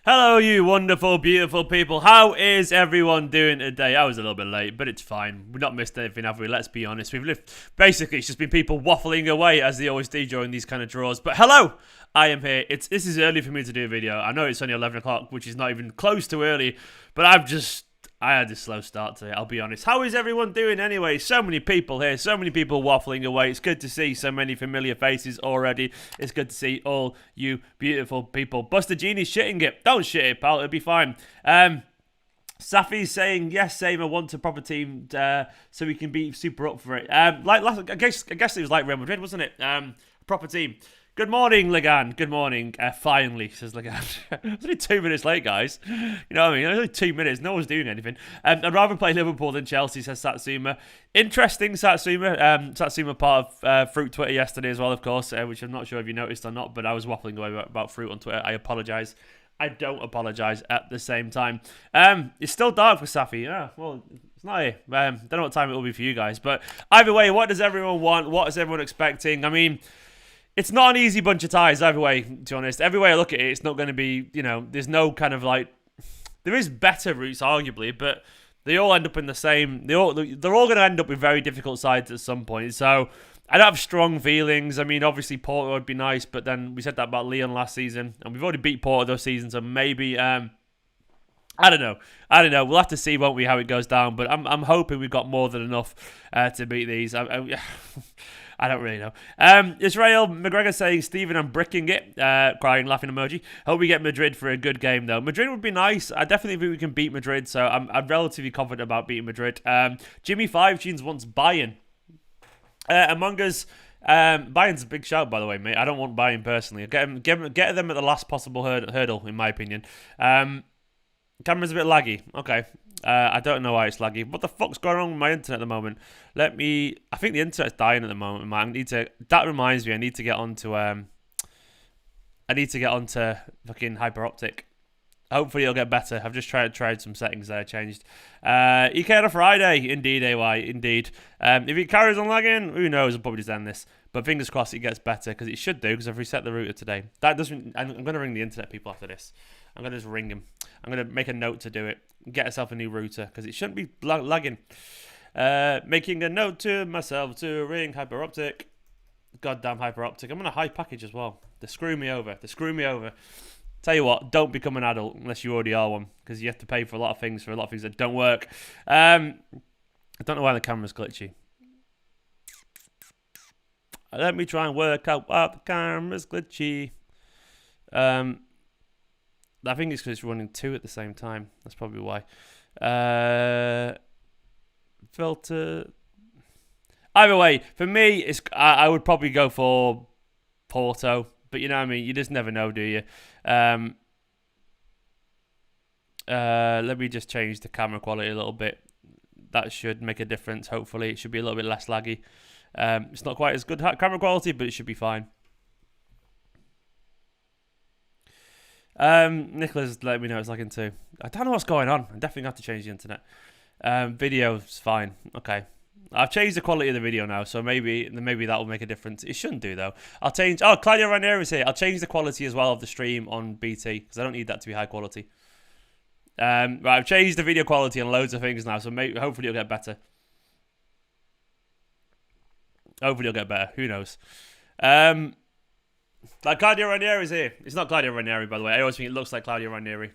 Hello, you wonderful, beautiful people. How is everyone doing today? I was a little bit late, but it's fine. We've not missed anything, have we? Let's be honest. We've lived. Basically, it's just been people waffling away as they always do during these kind of draws. But hello, I am here. This is early for me to do a video. I know it's only 11 o'clock, which is not even close to early, but I had a slow start today, I'll be honest. How is everyone doing anyway? So many people here, so many people waffling away. It's good to see so many familiar faces already. It's good to see all you beautiful people. Buster Genie's shitting it. Don't shit it, pal. It'll be fine. Safi's saying, yes, same, I want a proper team so we can be super up for it. I guess it was like Real Madrid, wasn't it? Proper team. Good morning, Legan. Good morning. Finally, says Legan. It's only 2 minutes late, guys. You know what I mean? Only 2 minutes. No one's doing anything. I'd rather play Liverpool than Chelsea, says Satsuma. Interesting, Satsuma. Satsuma part of Fruit Twitter yesterday as well, of course, which I'm not sure if you noticed or not, but I was waffling away about Fruit on Twitter. I apologise. I don't apologise at the same time. It's still dark for Safi. Yeah, well, it's not here. Don't know what time it will be for you guys. But either way, what does everyone want? What is everyone expecting? I mean, it's not an easy bunch of ties either way, to be honest. Every way I look at it, it's not going to be, there's no kind of like... There is better routes, arguably, but they all end up in the same... They're all going to end up with very difficult sides at some point. So I don't have strong feelings. I mean, obviously, Porto would be nice, but then we said that about Lyon last season, and we've already beat Porto this season, so maybe... I don't know. We'll have to see, won't we, how it goes down. But I'm hoping we've got more than enough to beat these. I don't really know. Israel McGregor saying, Stephen, I'm bricking it. Crying, laughing emoji. Hope we get Madrid for a good game, though. Madrid would be nice. I definitely think we can beat Madrid, so I'm relatively confident about beating Madrid. Jimmy 5 Jeans wants Bayern. Among Us, Bayern's a big shout, by the way, mate. I don't want Bayern personally. Get them at the last possible hurdle, in my opinion. Camera's a bit laggy. Okay. I don't know why it's laggy. What the fuck's going on with my internet at the moment? I think the internet's dying at the moment, man. That reminds me, I need to get onto fucking hyper optic. Hopefully it'll get better. I've just tried some settings that I changed. EK on a Friday. Indeed, AY. Indeed. If it carries on lagging, who knows? I'll probably just end this. But fingers crossed it gets better, because it should do, because I've reset the router today. I'm going to ring the internet people after this. I'm going to just ring them. I'm going to make a note to do it. Get yourself a new router, because it shouldn't be lagging. Making a note to myself to ring hyperoptic. Goddamn hyperoptic. I'm on a high package as well. They screw me over. Tell you what, don't become an adult unless you already are one, because you have to pay for a lot of things that don't work. I don't know why the camera's glitchy. Let me try and work out why the camera's glitchy. I think it's because it's running 2 at the same time. That's probably why. Filter. Either way, for me, I would probably go for Porto. But you know what I mean? You just never know, do you? Let me just change the camera quality a little bit. That should make a difference, hopefully. It should be a little bit less laggy. It's not quite as good camera quality, but it should be fine. Nicholas let me know it's lagging too. I don't know what's going on. I definitely have to change the internet. Video's fine. Okay. I've changed the quality of the video now, so maybe that will make a difference. It shouldn't do, though. I'll change... Oh, Claudio Ranieri's here. I'll change the quality as well of the stream on BT, because I don't need that to be high quality. Right, I've changed the video quality on loads of things now, so hopefully it'll get better. Who knows? Like Claudio Ranieri's here. It's not Claudio Ranieri, by the way. I always think it looks like Claudio Ranieri.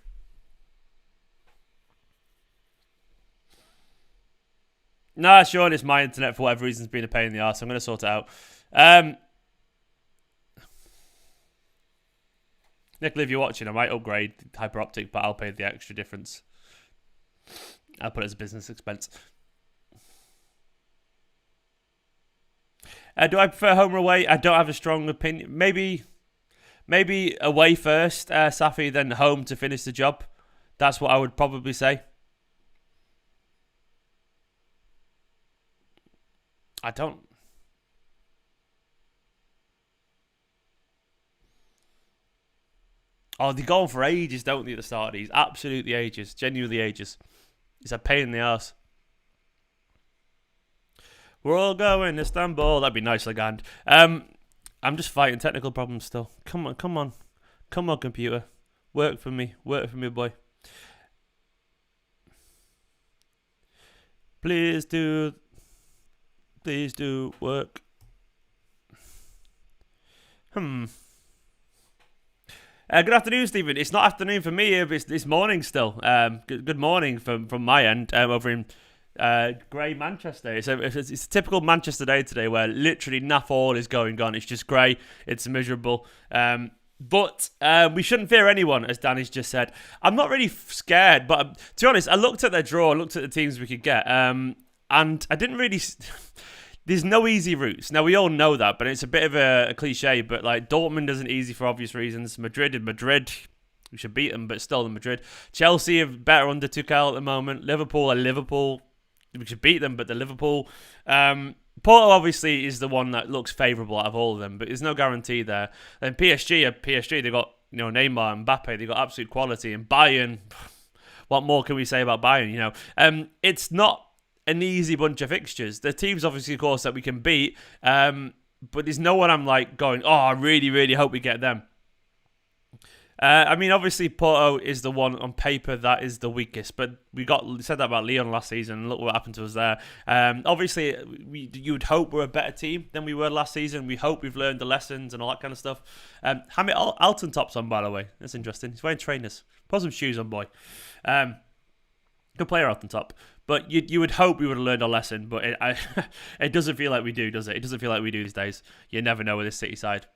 Nah, Sean, it's my internet for whatever reason. It's been a pain in the arse. I'm going to sort it out. Nicola, if you're watching, I might upgrade hyper optic, but I'll pay the extra difference. I'll put it as a business expense. Do I prefer home or away? I don't have a strong opinion. Maybe away first, Safi, then home to finish the job. That's what I would probably say. I don't... Oh, they go on for ages, don't they, at the start of these? Absolutely ages. Genuinely ages. It's a pain in the arse. We're all going to Istanbul. That'd be nice, Legand. I'm just fighting technical problems still. Come on, computer. Work for me, boy. Please do work. Good afternoon, Stephen. It's not afternoon for me here, but it's morning still. Good morning from my end over in grey Manchester. It's a typical Manchester day today where literally naff all is going on. It's just grey. It's miserable. But we shouldn't fear anyone, as Danny's just said. I'm not really scared, but to be honest, I looked at their draw, looked at the teams we could get, and I didn't really... There's no easy routes. Now, we all know that, but it's a bit of a cliche, but like Dortmund isn't easy for obvious reasons. Madrid, we should beat them, but still the Madrid. Chelsea are better under Tuchel at the moment. Liverpool, we should beat them, but the Liverpool. Porto obviously is the one that looks favourable out of all of them, but there's no guarantee there. Then PSG, they got Neymar and Mbappe, they got absolute quality, and Bayern. What more can we say about Bayern? It's not an easy bunch of fixtures. The teams, obviously, of course, that we can beat, but there's no one I'm like going, oh, I really, really hope we get them. Obviously, Porto is the one on paper that is the weakest, but we said that about Lyon last season, and look what happened to us there. Obviously, you would hope we're a better team than we were last season. We hope we've learned the lessons and all that kind of stuff. Hamid Alton top's on, by the way. That's interesting. He's wearing trainers. Put some shoes on, boy. Good player Alton top. But you would hope we would have learned our lesson, but it doesn't feel like we do, does it? It doesn't feel like we do these days. You never know with this City side.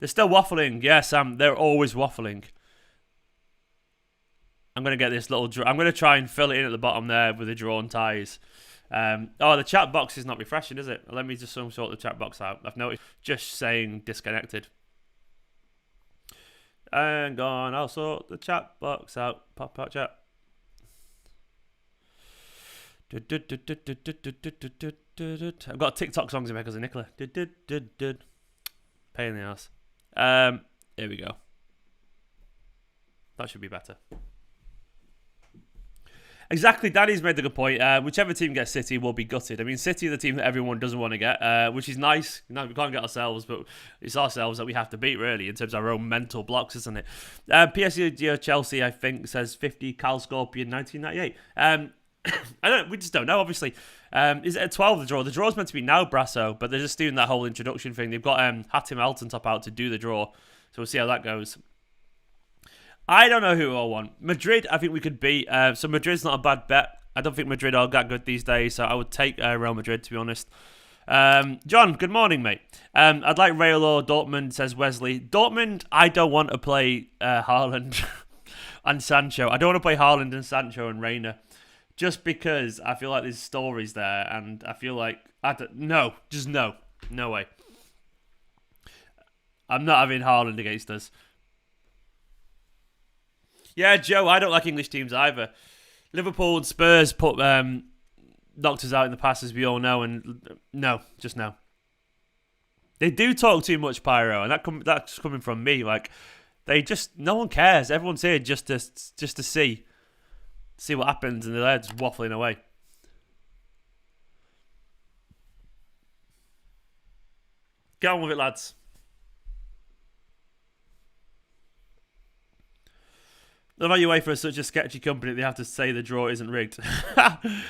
They're still waffling. Yeah, Sam, they're always waffling. I'm going to get this little... I'm going to try and fill it in at the bottom there with the drawn ties. The chat box is not refreshing, is it? Let me just sort the chat box out. I've noticed just saying disconnected. Hang on, I'll sort the chat box out. Pop out chat. I've got TikTok songs in my because of Nicola. Pain in the ass. Here we go. That should be better. Exactly, Danny's made the good point. Whichever team gets City will be gutted. I mean, City are the team that everyone doesn't want to get, which is nice. We can't get ourselves, but it's ourselves that we have to beat, really, in terms of our own mental blocks, isn't it? PSG Chelsea, I think, says 50, Cal Scorpion, 1998. We just don't know, obviously. Is it a 12, the draw? The draw's meant to be now, Brasso, but they're just doing that whole introduction thing. They've got Hatim Altintop out to do the draw, so we'll see how that goes. I don't know who I want. Madrid, I think we could beat. So Madrid's not a bad bet. I don't think Madrid are that good these days, so I would take Real Madrid, to be honest. John, good morning, mate. I'd like Real or Dortmund, says Wesley. Dortmund, I don't want to play Haaland and Sancho. I don't want to play Haaland and Sancho and Reina. Just because I feel like there's stories there, and I feel like no way. I'm not having Haaland against us. Yeah, Joe, I don't like English teams either. Liverpool and Spurs knocked us out in the past, as we all know, and no, just no. They do talk too much, Pyro, and that's coming from me. Like, no one cares. Everyone's here just to see what happens, and they're just waffling away. Get on with it, lads. The UEFA is such a sketchy company they have to say the draw isn't rigged.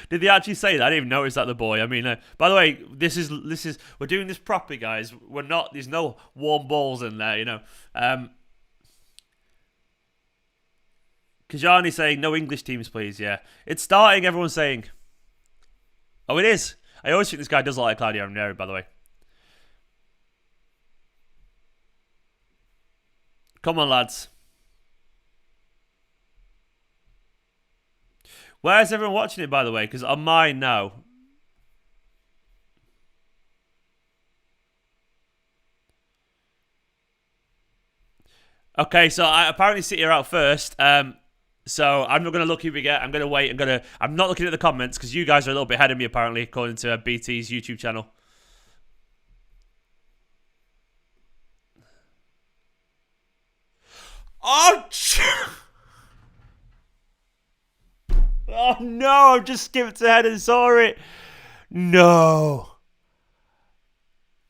Did they actually say that? I didn't even notice that, the boy. I mean, by the way, this is we're doing this properly, guys. There's no warm balls in there, you know. Kajani saying no English teams, please. Yeah, it's starting. Everyone's saying. Oh, it is. I always think this guy does look like Claudio Ranieri, by the way. Come on, lads. Where's everyone watching it, by the way? Because on mine now. Okay, so apparently City are out first. So I'm not going to look who we get. I'm going to wait. I'm not looking at the comments because you guys are a little bit ahead of me, apparently, according to BT's YouTube channel. Oh, oh no, I've just skipped ahead and saw it. No.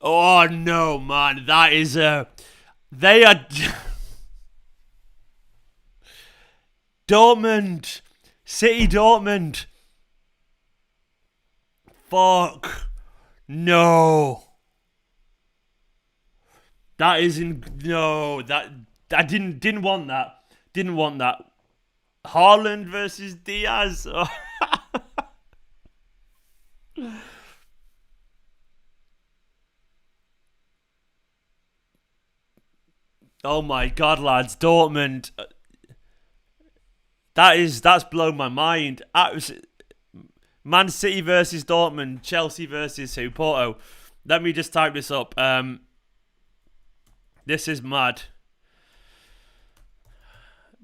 Oh no, man. That is they are Dortmund. City Dortmund. Fuck. No. That isn't. No. That. I didn't want that. Didn't want that. Haaland versus Diaz. Oh my god, lads. Dortmund. That's blown my mind. Man City versus Dortmund, Chelsea versus who? Porto. Let me just type this up. This is mad.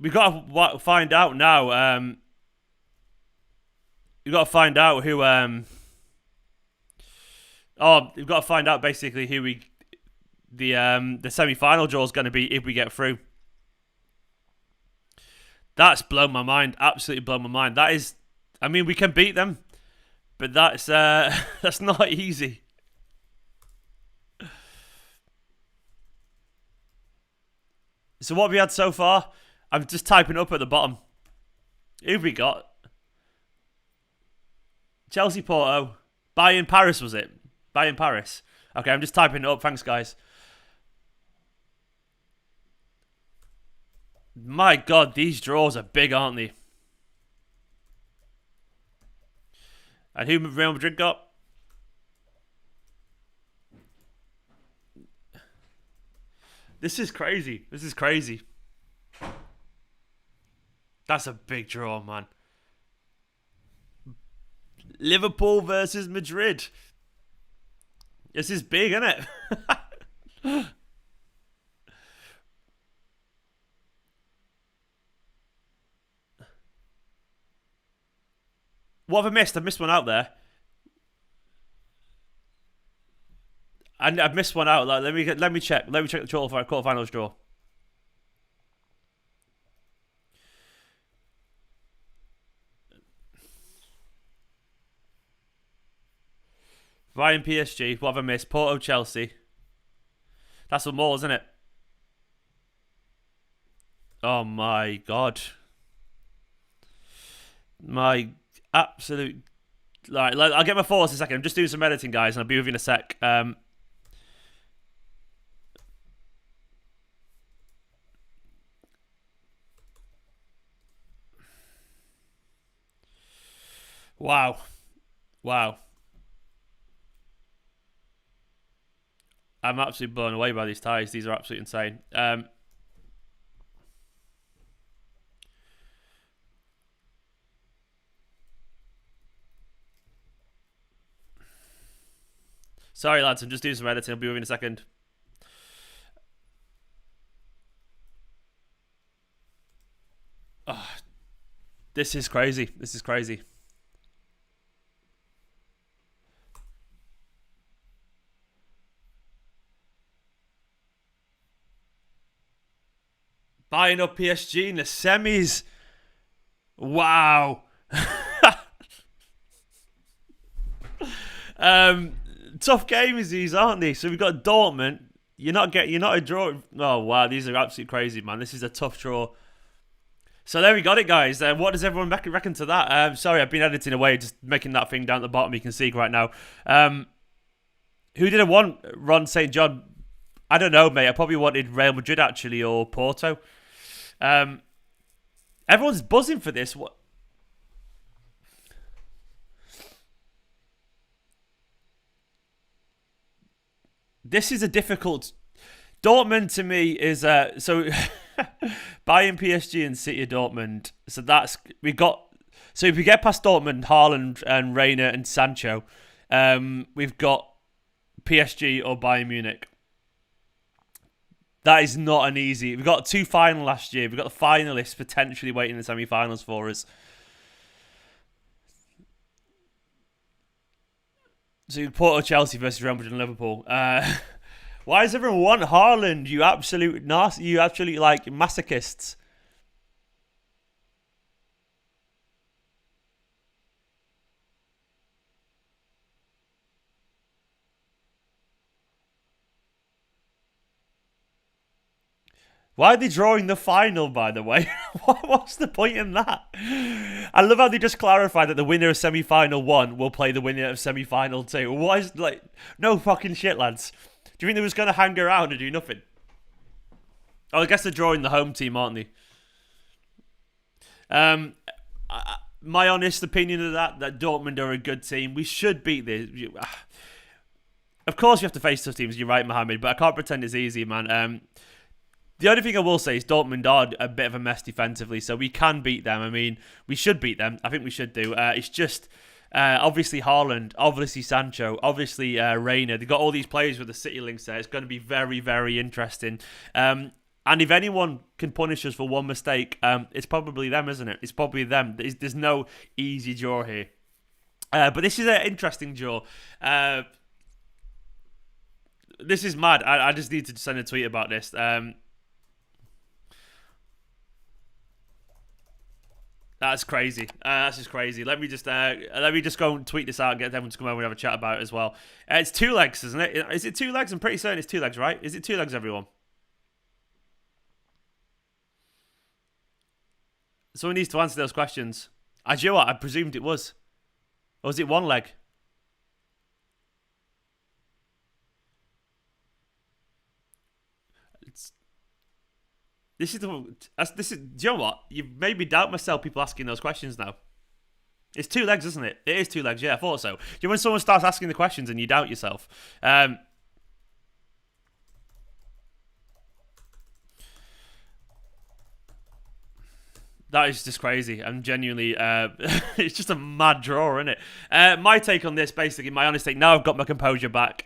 We got to find out now. We got to find out who. We've got to find out basically who the semi-final draw is going to be if we get through. That's blown my mind. Absolutely blown my mind. That is. I mean, we can beat them, but that's that's not easy. So what have we had so far? I'm just typing up at the bottom. Who've we got? Chelsea, Porto, Bayern, Paris was it? Bayern, Paris. Okay, I'm just typing it up. Thanks, guys. My God, these draws are big, aren't they? And who Real Madrid got? This is crazy. This is crazy. That's a big draw, man. Liverpool versus Madrid. This is big, isn't it? What have I missed? I've missed one out there. And I've missed one out. Like, let me check. Let me check the quarterfinals draw. Bayern, PSG. What have I missed? Porto, Chelsea. That's one more, isn't it? Oh my God. My absolute. Right, I'll get my thoughts in a second. I'm just doing some editing, guys, and I'll be with you in a sec. Wow. Wow. I'm absolutely blown away by these ties. These are absolutely insane. Sorry, lads. I'm just doing some editing. I'll be with you in a second. Oh, this is crazy. This is crazy. Buying up PSG in the semis. Wow. Tough games these, aren't they? So we've got Dortmund. You're not a draw. Oh wow, these are absolutely crazy, man. This is a tough draw. So there we got it, guys. What does everyone reckon to that? Sorry, I've been editing away, just making that thing down at the bottom. You can see right now. Who did I want? Ron St. John. I don't know, mate. I probably wanted Real Madrid actually, or Porto. Everyone's buzzing for this. What? This is a difficult. Dortmund to me is so Bayern, PSG, and City of Dortmund. So that's we got. So if we get past Dortmund, Haaland and Reina and Sancho, we've got PSG or Bayern Munich. That is not an easy. We got 2 final last year. We got the finalists potentially waiting in the semi-finals for us. So Porto, Chelsea versus Real Madrid and Liverpool. Why does everyone want Haaland? You absolute nasty. You actually like masochists. Why are they drawing the final, by the way? What's the point in that? I love how they just clarified that the winner of semi-final 1 will play the winner of semi-final 2. What is, like, no fucking shit, lads. Do you think they was going to hang around and do nothing? Oh, I guess they're drawing the home team, aren't they? My honest opinion of that Dortmund are a good team. We should beat this. Of course, you have to face tough teams. You're right, Mohammed, but I can't pretend it's easy, man. The only thing I will say is Dortmund are a bit of a mess defensively, so we can beat them. I mean, we should beat them. I think we should do. It's just obviously Haaland, obviously Sancho, obviously Reina. They've got all these players with the City links there. It's going to be very, very interesting. And if anyone can punish us for one mistake, it's probably them, isn't it? It's probably them. There's no easy draw here. But this is an interesting draw. This is mad. I just need to send a tweet about this. That's crazy. That's just crazy. Let me just go and tweet this out and get everyone to come over and have a chat about it as well. It's 2 legs, isn't it? Is it 2 legs? I'm pretty certain it's 2 legs, right? Is it 2 legs, everyone? Someone needs to answer those questions. Do you know what? I presumed it was. Or was it 1 leg? This is. Do you know what? You've made me doubt myself. People asking those questions now. It's 2 legs, isn't it? It is 2 legs. Yeah, I thought so. You know when someone starts asking the questions and you doubt yourself. That is just crazy. I'm genuinely, it's just a mad draw, isn't it? My take on this, basically, my honest take, now I've got my composure back.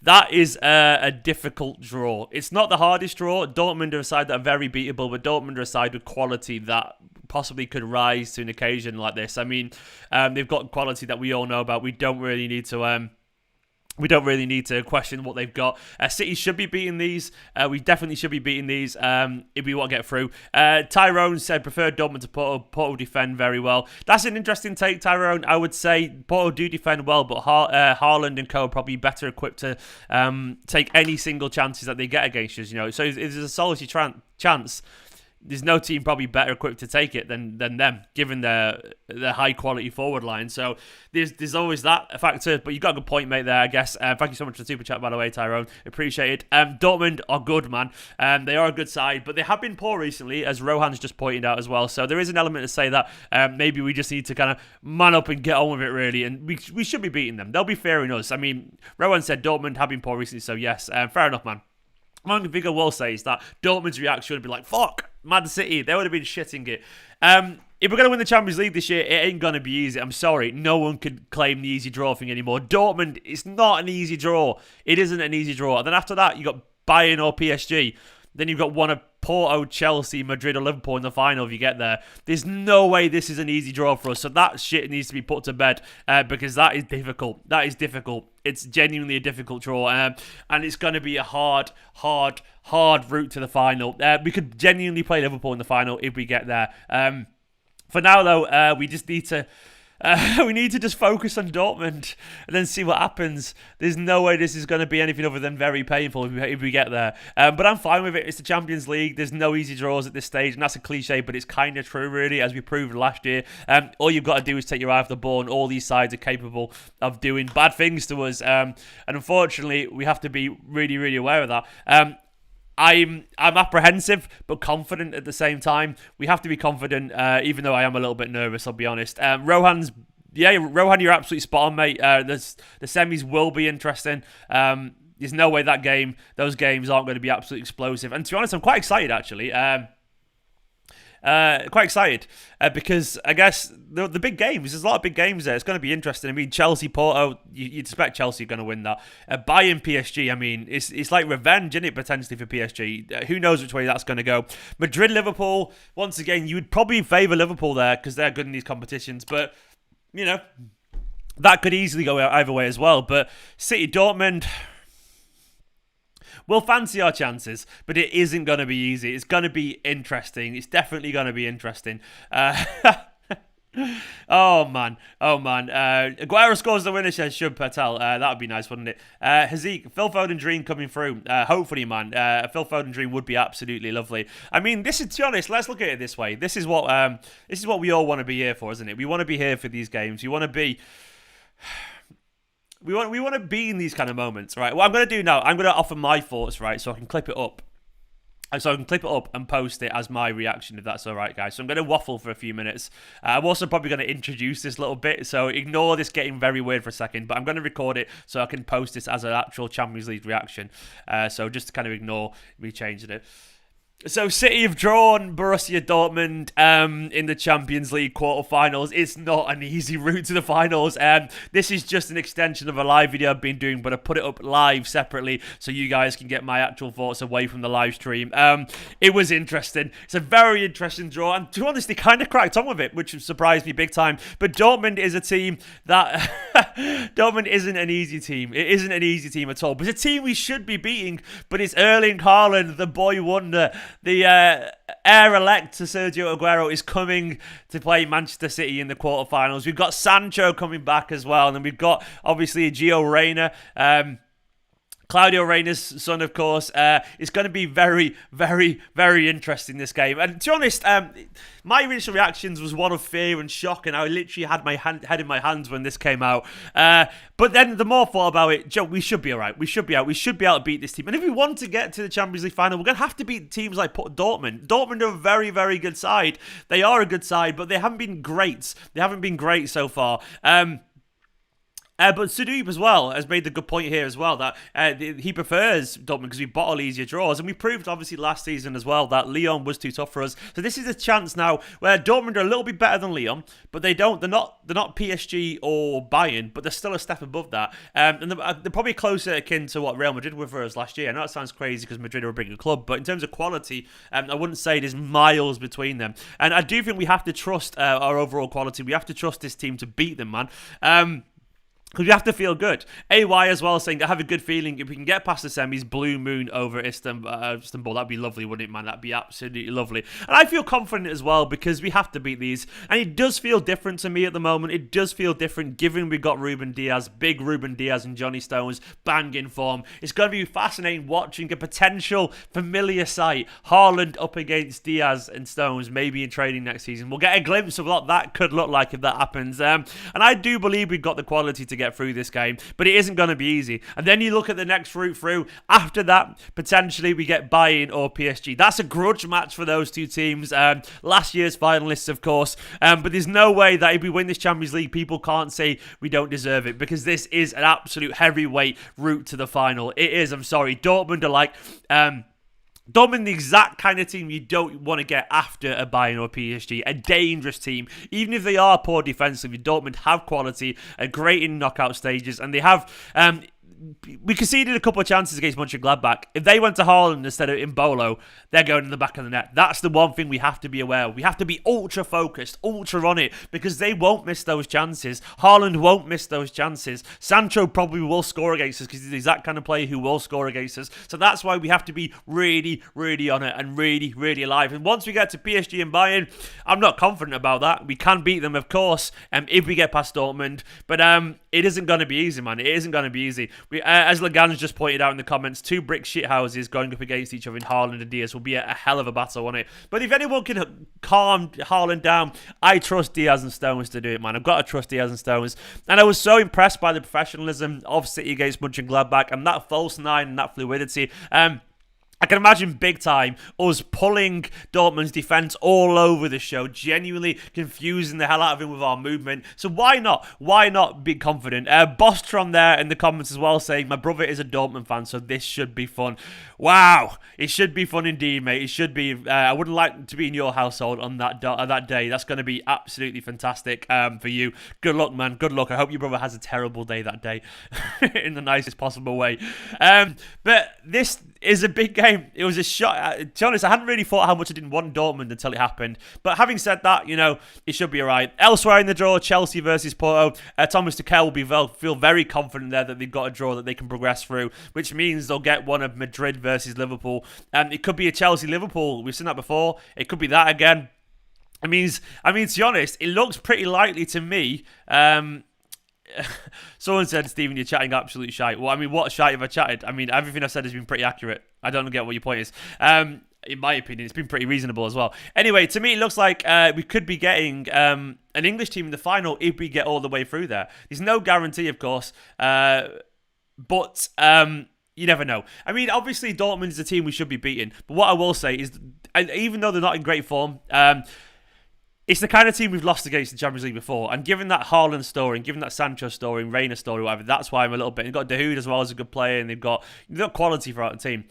That is a difficult draw. It's not the hardest draw. Dortmund are a side that are very beatable, but Dortmund are a side with quality that possibly could rise to an occasion like this. I mean, they've got quality that we all know about. We don't really need to question what they've got. City should be beating these. We definitely should be beating these if we want to get through. Tyrone said preferred Dortmund to Porto. Porto defend very well. That's an interesting take, Tyrone. I would say Porto do defend well, but Haaland and co are probably better equipped to take any single chances that they get against us. You know, so if there's a solitary chance. There's no team probably better equipped to take it than them, given their high quality forward line. So there's always that factor. But you got a good point, mate. There, I guess. Thank you so much for the super chat, by the way, Tyrone. Appreciate it. Dortmund are good, man. They are a good side, but they have been poor recently, as Rohan's just pointed out as well. So there is an element to say that maybe we just need to kind of man up and get on with it, really. And we should be beating them. They'll be fairing us. I mean, Rohan said Dortmund have been poor recently, so yes, fair enough, man. One thing I will say is that Dortmund's reaction would be like, fuck, Man City, they would have been shitting it. If we're going to win the Champions League this year, it ain't going to be easy. I'm sorry. No one could claim the easy draw thing anymore. Dortmund, it's not an easy draw. It isn't an easy draw. And then after that, you got Bayern or PSG. Then you've got one of Porto, Chelsea, Madrid or Liverpool in the final if you get there. There's no way this is an easy draw for us. So that shit needs to be put to bed because that is difficult. That is difficult. It's genuinely a difficult draw. And it's going to be a hard route to the final. We could genuinely play Liverpool in the final if we get there. For now, though, we just need to... we need to just focus on Dortmund and then see what happens. There's no way this is going to be anything other than very painful if we get there. But I'm fine with it. It's the Champions League. There's no easy draws at this stage. And that's a cliche, but it's kind of true, really, as we proved last year. All you've got to do is take your eye off the ball, and all these sides are capable of doing bad things to us. And unfortunately, we have to be really, really aware of that. I'm apprehensive but confident at the same time. We have to be confident, even though I am a little bit nervous, I'll be honest. Rohan, you're absolutely spot on, mate. The semis will be interesting. There's no way those games aren't going to be absolutely explosive. And to be honest, I'm quite excited, actually. Quite excited because I guess the big games, there's a lot of big games there. It's going to be interesting. I mean, Chelsea, Porto, you'd expect Chelsea are going to win that. Bayern, PSG, I mean, it's like revenge, isn't it, potentially for PSG? Who knows which way that's going to go. Madrid, Liverpool, once again, you would probably favour Liverpool there because they're good in these competitions. But, you know, that could easily go either way as well. But City, Dortmund... we'll fancy our chances, but it isn't going to be easy. It's going to be interesting. It's definitely going to be interesting. Oh man, oh man. Aguero scores the winner, says Shub Patel. That would be nice, wouldn't it? Hazik, Phil Foden dream coming through. Hopefully, man. A Phil Foden dream would be absolutely lovely. I mean, this is, to be honest, let's look at it this way. This is what we all want to be here for, isn't it? We want to be here for these games. We want to be. We want to be in these kind of moments, right? What I'm going to do now, I'm going to offer my thoughts, right? So I can clip it up. And so I can clip it up and post it as my reaction, if that's all right, guys. So I'm going to waffle for a few minutes. I'm also probably going to introduce this little bit, so ignore this getting very weird for a second. But I'm going to record it so I can post this as an actual Champions League reaction. So just to kind of ignore me changing it. So City have drawn Borussia Dortmund in the Champions League quarterfinals. It's not an easy route to the finals. This is just an extension of a live video I've been doing, but I put it up live separately so you guys can get my actual thoughts away from the live stream. It was interesting. It's a very interesting draw, and to be honest, they kind of cracked on with it, which surprised me big time. But Dortmund is a team that Dortmund isn't an easy team. It isn't an easy team at all. But it's a team we should be beating. But it's Erling Haaland, the boy wonder. The heir-elect to Sergio Aguero is coming to play Manchester City in the quarterfinals. We've got Sancho coming back as well. And then we've got, obviously, Gio Reyna. Claudio Reyna's son, of course. It's going to be very, very, very interesting, this game. And to be honest, my initial reactions was one of fear and shock, and I literally had my head in my hands when this came out. But then the more I thought about it, Joe, we should be all right. We should be out. We should be able to beat this team. And if we want to get to the Champions League final, we're going to have to beat teams like Dortmund. Dortmund are a very, very good side. They are a good side, but they haven't been great. They haven't been great so far. But Sudeep as well has made the good point here as well that he prefers Dortmund because we bottle easier draws, and we proved obviously last season as well that Lyon was too tough for us. So this is a chance now where Dortmund are a little bit better than Lyon, but they're not PSG or Bayern, but they're still a step above that. And they're probably closer akin to what Real Madrid were for us last year. I know that sounds crazy because Madrid are a bigger club, but in terms of quality, I wouldn't say there's miles between them. And I do think we have to trust our overall quality. We have to trust this team to beat them, man. Because we have to feel good. AY as well saying, I have a good feeling if we can get past the semis, Blue Moon over Istanbul, that'd be lovely, wouldn't it, man? That'd be absolutely lovely. And I feel confident as well because we have to beat these. And it does feel different to me at the moment. It does feel different given we've got Ruben Diaz, big Ruben Diaz and Johnny Stones, banging form. It's going to be fascinating watching a potential familiar sight. Haaland up against Diaz and Stones, maybe in training next season. We'll get a glimpse of what that could look like if that happens. And I do believe we've got the quality to get through this game, but it isn't going to be easy. And then you look at the next route through. After that, potentially we get Bayern or PSG. That's a grudge match for those two teams. Last year's finalists, of course. But there's no way that if we win this Champions League, people can't say we don't deserve it because this is an absolute heavyweight route to the final. It is. I'm sorry. Dortmund are like... Dortmund, the exact kind of team you don't want to get after a Bayern or PSG. A dangerous team. Even if they are poor defensively, Dortmund have quality, are great in knockout stages, and they have... we conceded a couple of chances against Monchengladbach. If they went to Haaland instead of Mbolo, they're going in the back of the net. That's the one thing we have to be aware of. We have to be ultra focused, ultra on it, because they won't miss those chances. Haaland won't miss those chances. Sancho probably will score against us because he's that kind of player who will score against us. So that's why we have to be really, really on it and really, really alive. And once we get to PSG and Bayern, I'm not confident about that. We can beat them, of course, if we get past Dortmund. But it isn't going to be easy, man. It isn't going to be easy. As Lagan's just pointed out in the comments, two brick shithouses going up against each other in Haaland and Diaz will be a hell of a battle, won't it? But if anyone can calm Haaland down, I trust Diaz and Stones to do it, man. I've got to trust Diaz and Stones. And I was so impressed by the professionalism of City against Mönchengladbach and that false nine and that fluidity. I can imagine big time us pulling Dortmund's defence all over the show, genuinely confusing the hell out of him with our movement. So why not? Why not be confident? Bostrom there in the comments as well saying, my brother is a Dortmund fan, so this should be fun. Wow, it should be fun indeed, mate. It should be. I wouldn't like to be in your household on that day. That's going to be absolutely fantastic for you. Good luck, man. Good luck. I hope your brother has a terrible day that day in the nicest possible way. But this is a big game. It was a shot. To be honest, I hadn't really thought how much I didn't want Dortmund until it happened. But having said that, it should be all right. Elsewhere in the draw, Chelsea versus Porto. Thomas Tuchel will feel very confident there that they've got a draw that they can progress through, which means they'll get one of Madrid versus Liverpool. It could be a Chelsea-Liverpool. We've seen that before. It could be that again. I mean, to be honest, it looks pretty likely to me. Someone said, Stephen, you're chatting absolute shite. Well, I mean, what shite have I chatted? I mean, everything I've said has been pretty accurate. I don't get what your point is. In my opinion, it's been pretty reasonable as well. Anyway, to me, it looks like we could be getting an English team in the final if we get all the way through there. There's no guarantee, of course, but you never know. I mean, obviously, Dortmund is a team we should be beating. But what I will say is, even though they're not in great form, it's the kind of team we've lost against in the Champions League before. And given that Haaland story, and given that Sancho story, and Reina story, whatever, that's why I'm a little bit. They've got Dahoud as well as a good player, and they've got quality throughout the team.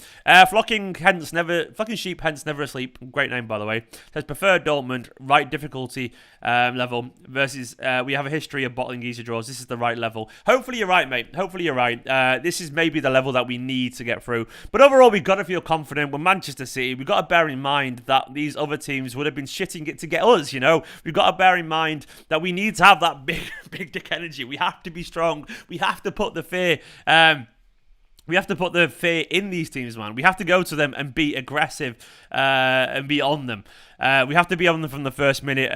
Flocking sheep, hence never asleep. Great name, by the way. Says preferred Dortmund, right difficulty level versus we have a history of bottling easy draws. This is the right level. Hopefully you're right, mate. Hopefully you're right. This is maybe the level that we need to get through. But overall, we've got to feel confident. We're Manchester City. We've got to bear in mind that these other teams would have been shitting it to get us, you know. We've got to bear in mind that we need to have that big dick energy. We have to be strong. We have to put the fear. We have to put the fear in these teams, man. We have to go to them and be aggressive and be on them. We have to be on them from the first minute.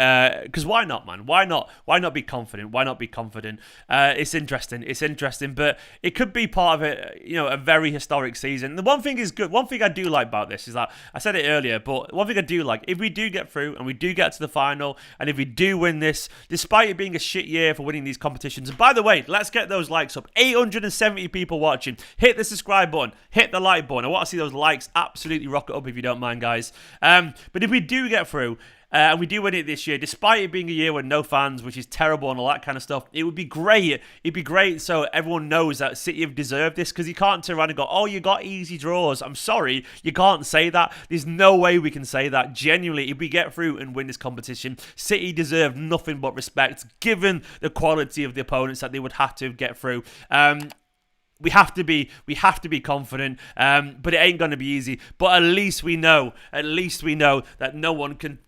Because why not, man? Why not? Why not be confident? Why not be confident? It's interesting. It's interesting, but it could be part of a very historic season. The one thing is good. One thing I do like about this is that I said it earlier, but one thing I do like, if we do get through and we do get to the final, and if we do win this, despite it being a shit year for winning these competitions. And by the way, let's get those likes up. 870 people watching. Hit the subscribe button. Hit the like button. I want to see those likes absolutely rocket up if you don't mind, guys. But if we do get through and we do win it this year, despite it being a year with no fans, which is terrible and all that kind of stuff, it would be great. It'd be great so everyone knows that City have deserved this, because you can't turn around and go, oh, you got easy draws. I'm sorry, you can't say that. There's no way we can say that. Genuinely, if we get through and win this competition, City deserve nothing but respect, given the quality of the opponents that they would have to get through. We have to be confident, but it ain't going to be easy. But at least we know that no one can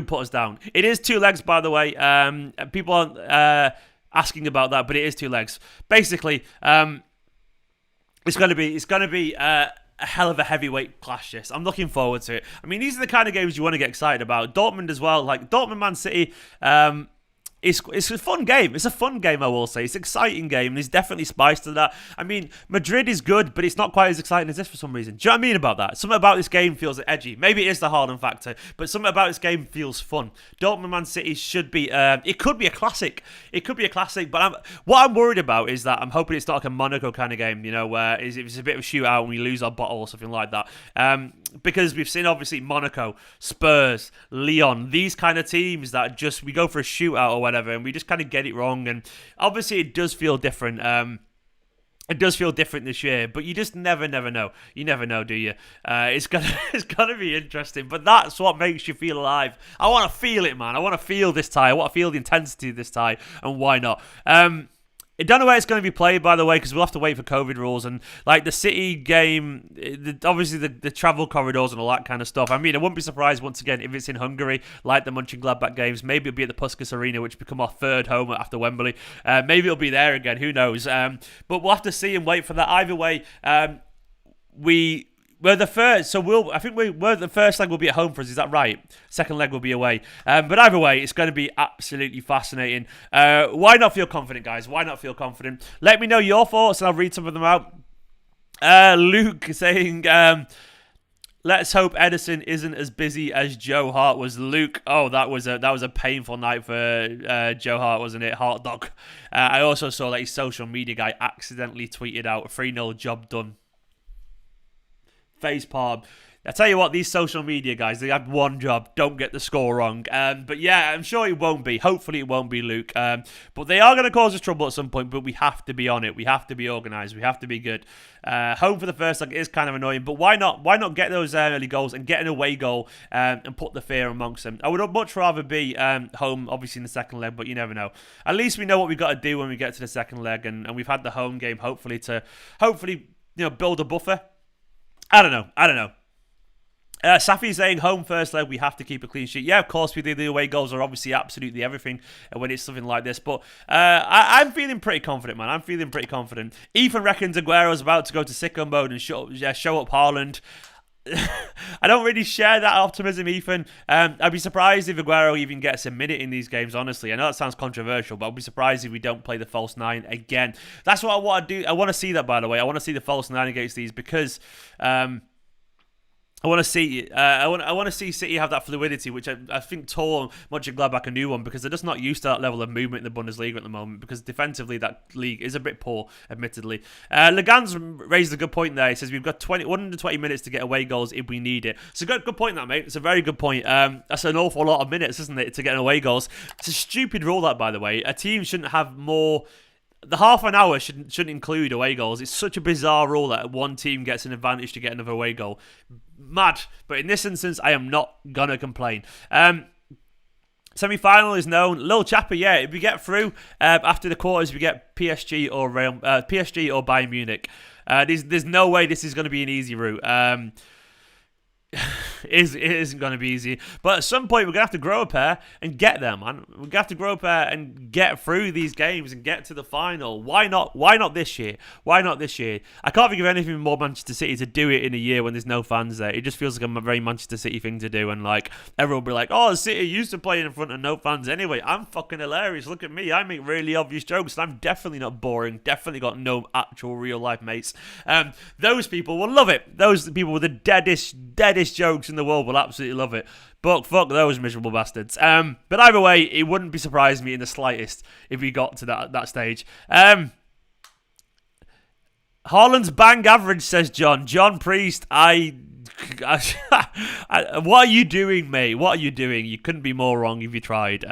put us down. It is 2 legs, by the way. People aren't asking about that, but it is 2 legs. Basically, it's going to be a hell of a heavyweight clash. This, I'm looking forward to it. I mean, these are the kind of games you want to get excited about. Dortmund as well, like Dortmund, Man City. It's a fun game. It's a fun game, I will say. It's an exciting game. There's definitely spice to that. I mean, Madrid is good, but it's not quite as exciting as this for some reason. Do you know what I mean about that? Something about this game feels edgy. Maybe it is the Haaland factor, but something about this game feels fun. Dortmund Man City should be... it could be a classic. It could be a classic, but what I'm worried about is that I'm hoping it's not like a Monaco kind of game, you know, where it's a bit of a shootout and we lose our bottle or something like that. Because we've seen, obviously, Monaco, Spurs, Lyon, these kind of teams that just, we go for a shootout or whatever, and we just kind of get it wrong. And obviously, it does feel different. It does feel different this year, but you just never know. You never know, do you? It's gonna be interesting, but that's what makes you feel alive. I want to feel it, man. I want to feel this tie. I want to feel the intensity of this tie, and why not? I don't know where it's going to be played, by the way, because we'll have to wait for COVID rules. And like the City game, obviously the travel corridors and all that kind of stuff. I mean, I wouldn't be surprised once again if it's in Hungary, like the Monchengladbach games. Maybe it'll be at the Puskas Arena, which become our third home after Wembley. Maybe it'll be there again. Who knows? But we'll have to see and wait for that. Either way, we're the first, so I think the first leg will be at home for us. Is that right? Second leg will be away. But either way, it's going to be absolutely fascinating. Why not feel confident, guys? Why not feel confident? Let me know your thoughts, and I'll read some of them out. Luke saying, "Let's hope Edison isn't as busy as Joe Hart was." Luke, oh, that was a painful night for Joe Hart, wasn't it? Hart dog. I also saw that his social media guy accidentally tweeted out 3-0 job done. Facepalm. I tell you what, these social media guys, they have one job: don't get the score wrong. But yeah, I'm sure it won't be. Hopefully it won't be, Luke. But they are going to cause us trouble at some point, but we have to be on it. We have to be organised. We have to be good. Home for the first leg is kind of annoying, but why not? Why not get those early goals and get an away goal and put the fear amongst them? I would much rather be home, obviously, in the second leg, but you never know. At least we know what we've got to do when we get to the second leg, and we've had the home game, hopefully build a buffer. I don't know. Safi saying home first leg, we have to keep a clean sheet. Yeah, of course we do. The away goals are obviously absolutely everything when it's something like this. But I'm feeling pretty confident, man. I'm feeling pretty confident. Ethan reckons Aguero's about to go to sicko mode and show up Haaland. I don't really share that optimism, Ethan. I'd be surprised if Aguero even gets a minute in these games, honestly. I know that sounds controversial, but I'd be surprised if we don't play the false nine again. That's what I want to do. I want to see that, by the way. I want to see the false nine against these because... I want to see. I want to see City have that fluidity, which I think tore Monchengladbach a new one because they're just not used to that level of movement in the Bundesliga at the moment. Because defensively, that league is a bit poor, admittedly. Legan's raised a good point there. He says we've got 120 minutes to get away goals if we need it. It's a good point, that mate. It's a very good point. That's an awful lot of minutes, isn't it, to get away goals? It's a stupid rule, that, by the way. A team shouldn't have more. The half an hour shouldn't include away goals. It's such a bizarre rule that one team gets an advantage to get another away goal. Mad. But in this instance, I am not going to complain. Semi-final is known. Lil Chapper, yeah. If we get through after the quarters, we get PSG or Bayern Munich. There's no way this is going to be an easy route. It isn't going to be easy. But at some point, we're going to have to grow a pair and get there, man. We're going to have to grow a pair and get through these games and get to the final. Why not? Why not this year? Why not this year? I can't think of anything more Manchester City to do it in a year when there's no fans there. It just feels like a very Manchester City thing to do. And like everyone will be like, oh, City used to play in front of no fans anyway. I'm fucking hilarious. Look at me. I make really obvious jokes. And I'm definitely not boring. Definitely got no actual real life mates. Those people will love it. Those people with the deadest jokes in the world will absolutely love it. But fuck those miserable bastards. But either way, it wouldn't be surprising me in the slightest if we got to that stage. Haaland's bang average, says John. John Priest, what are you doing, mate? What are you doing? You couldn't be more wrong if you tried.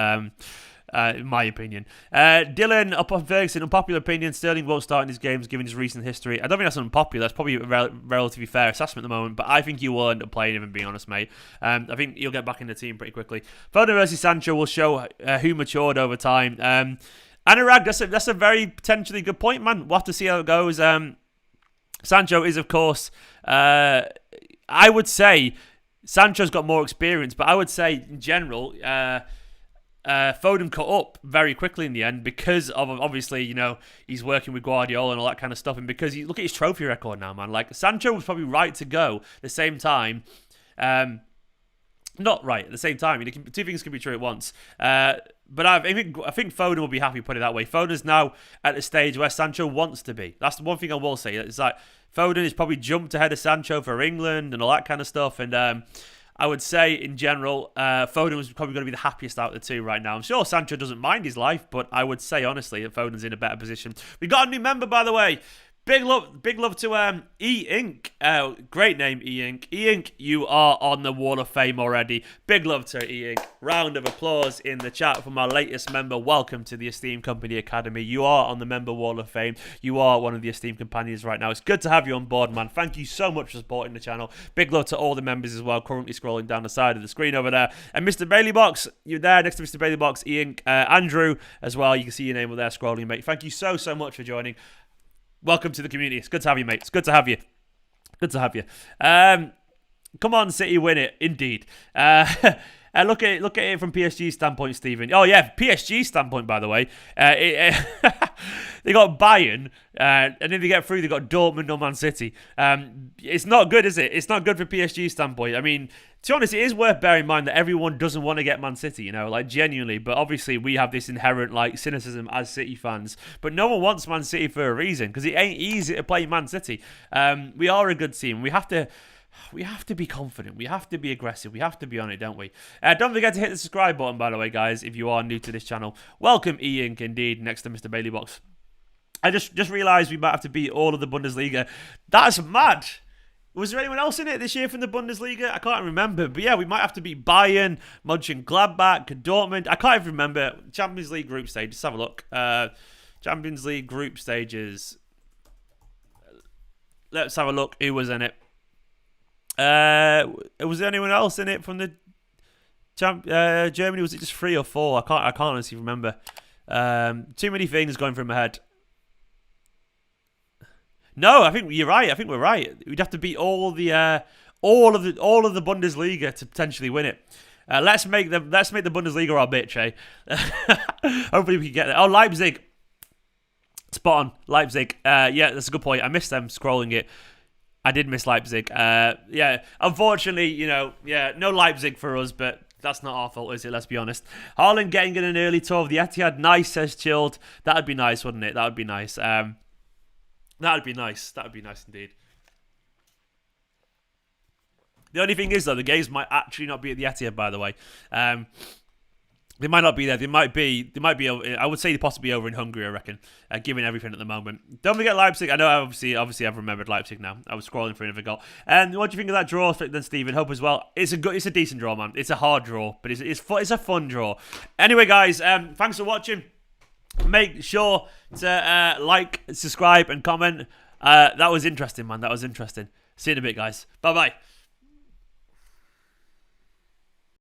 In my opinion. Dylan, Ferguson, unpopular opinion, Sterling won't start in these games given his recent history. I don't think that's unpopular. That's probably a relatively fair assessment at the moment, but I think he will end up playing him, and being honest, mate. I think he'll get back in the team pretty quickly. Foden versus Sancho will show who matured over time. Anurag, that's a very potentially good point, man. We'll have to see how it goes. Sancho is, of course, I would say Sancho's got more experience, but I would say in general, Foden cut up very quickly in the end because of, obviously, you know, he's working with Guardiola and all that kind of stuff, and because look at his trophy record now, man. Like, Sancho was probably right to go. At the same time, not right at the same time. Two things can be true at once. But I think Foden will be happy, put it that way. Foden's now at the stage where Sancho wants to be. That's the one thing I will say. It's like Foden has probably jumped ahead of Sancho for England and all that kind of stuff, and I would say, in general, Foden was probably going to be the happiest out of the two right now. I'm sure Sancho doesn't mind his life, but I would say, honestly, that Foden's in a better position. We got a new member, by the way. Big love to E-Ink. Great name, E-Ink. E-Ink, you are on the Wall of Fame already. Big love to E-Ink. Round of applause in the chat from our latest member. Welcome to the Esteemed Kompany Academy. You are on the member Wall of Fame. You are one of the Esteemed companions right now. It's good to have you on board, man. Thank you so much for supporting the channel. Big love to all the members as well, currently scrolling down the side of the screen over there. And Mr. Bailey Box, you're there next to Mr. Bailey Box. E-Ink. Andrew as well. You can see your name over there scrolling, mate. Thank you so much for joining. Welcome to the community. It's good to have you, mate. It's good to have you. Good to have you. Come on, City, win it. Indeed. Look at it from PSG's standpoint, Stephen. Oh, yeah, PSG's standpoint, by the way. They got Bayern, and if they get through, they got Dortmund or Man City. It's not good, is it? It's not good for PSG's standpoint. I mean, to be honest, it is worth bearing in mind that everyone doesn't want to get Man City, you know, like, genuinely. But obviously, we have this inherent, like, cynicism as City fans. But no one wants Man City for a reason, because it ain't easy to play Man City. We are a good team. We have to be confident. We have to be aggressive. We have to be on it, don't we? Don't forget to hit the subscribe button, by the way, guys, if you are new to this channel. Welcome, E-Ink, indeed, next to Mr. Bailey Box. I just realised we might have to beat all of the Bundesliga. That's mad. Was there anyone else in it this year from the Bundesliga? I can't remember. But yeah, we might have to beat Bayern, Monchengladbach, Dortmund. I can't even remember. Champions League group stage. Let's have a look. Champions League group stages. Let's have a look. Who was in it? Was there anyone else in it from the Germany? Was it just 3 or 4? I can't honestly remember. Too many things going through my head. No, I think you're right. I think we're right. We'd have to beat all of the Bundesliga to potentially win it. Let's make the Bundesliga our bitch, eh? Hopefully we can get there. Oh, Leipzig. Spot on. Leipzig. Yeah, that's a good point. I missed them scrolling it. I did miss Leipzig. Yeah, unfortunately, no Leipzig for us, but that's not our fault, is it? Let's be honest. Haaland getting in an early tour of the Etihad. Nice, says Chilled. That'd be nice, wouldn't it? That would be nice. That'd be nice. That'd be nice indeed. The only thing is, though, the games might actually not be at the Etihad, by the way. They might not be there. They might be. I would say they possibly over in Hungary, I reckon, given everything at the moment. Don't forget Leipzig. I know, obviously, I've remembered Leipzig now. I was scrolling through and I forgot. And what do you think of that draw, then, Stephen? Hope as well. It's a decent draw, man. It's a hard draw, but it's a fun draw. Anyway, guys, thanks for watching. Make sure to like, subscribe, and comment. That was interesting, man. That was interesting. See you in a bit, guys. Bye bye.